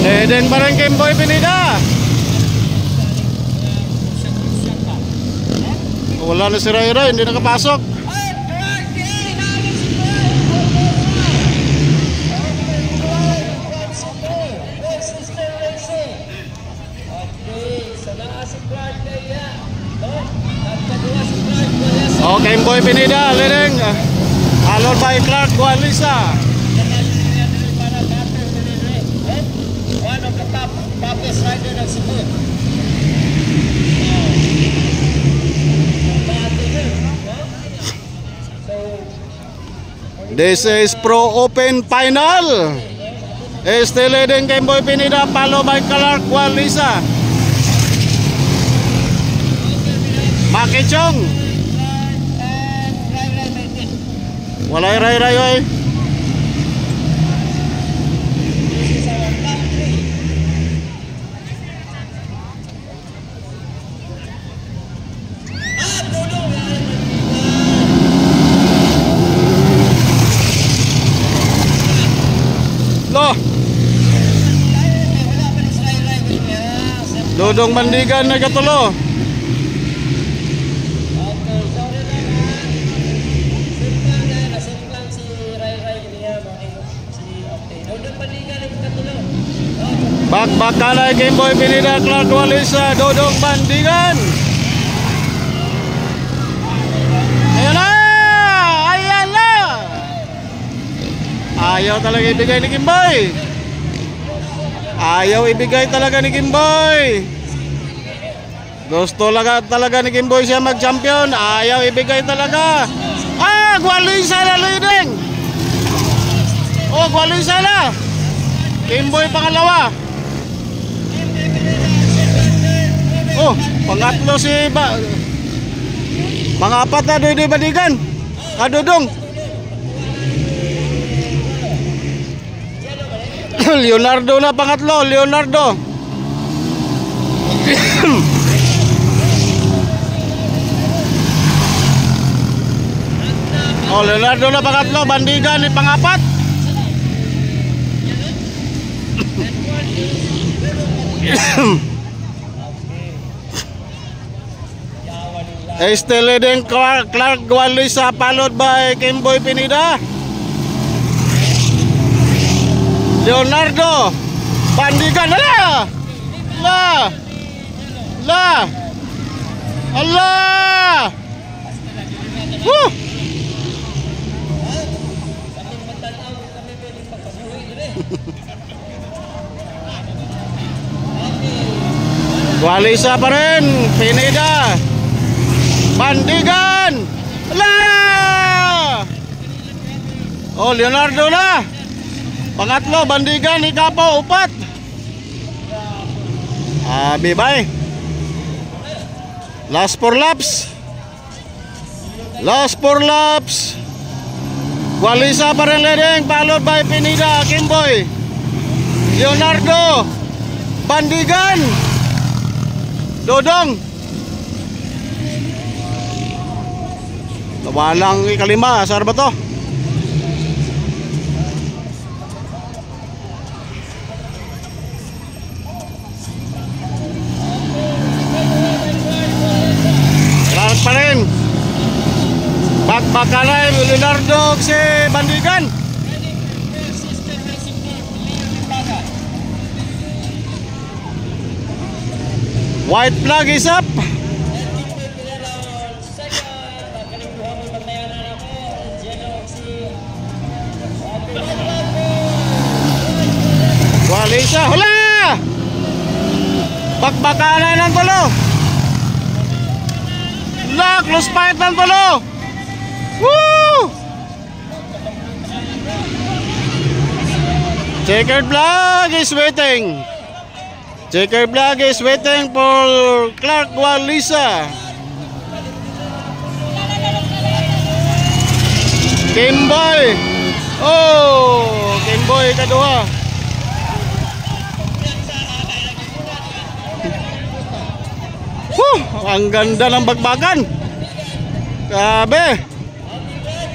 Leading pa rin Kimboy Pineda. Wala na si Ray Ray, hindi nakapasok. Okay, Kimboy Pineda leading, followed by Clark Gualisa. One of the top rider ng Cebu. This is Pro Open Final. Still leading Kimboy Pineda, followed by Clark Gualisa. Makichong. Walay Ray Ray oy. Dodong Bandigan na katulo. Bakbakalay Kimboy Pineda, Clark Gualisa, Dodong Bandigan. Ayan na! Ayan na! Ayaw talaga ibigay ni Kimboy. Ayaw ibigay talaga ni Kimboy. Gusto talaga ni Kimboy siya mag-champion. Ayaw ibigay talaga. Gualisa na leading. Gualisa na. Kimboy pangalawa. Pangatlo si pangapat na Doy Bandigan. Kadudong. Leonardo na pangatlo, Leonardo. Leonardo na pangatlo, Bandigan ni pangapat. Still leading Clark Gualisa, followed by Kimboy Pineda. Leonardo Bandigan. Allah. Gualisa pa rin, Pineda, Bandigan. Leonardo na pangatlo, Bandigan, ikapo, upat. Bye-bye. Last 4 laps. Gualisa pa rin leading, followed by Pineda, Kimboy, Leonardo, Bandigan, Dodong. Walang ikalima, saan ba to? Clark pa rin. Bakbakalay, Leonardo si Bandigan. White flag is up. Gualisa, hula! Bakbakalay ng tulo. Close fight ng tulo. Woo! Checkered flag is waiting. Checkered flag is waiting for Clark Gualisa. Kimboy. Kimboy kaduha. Ang ganda ng bagbagan. Grabe.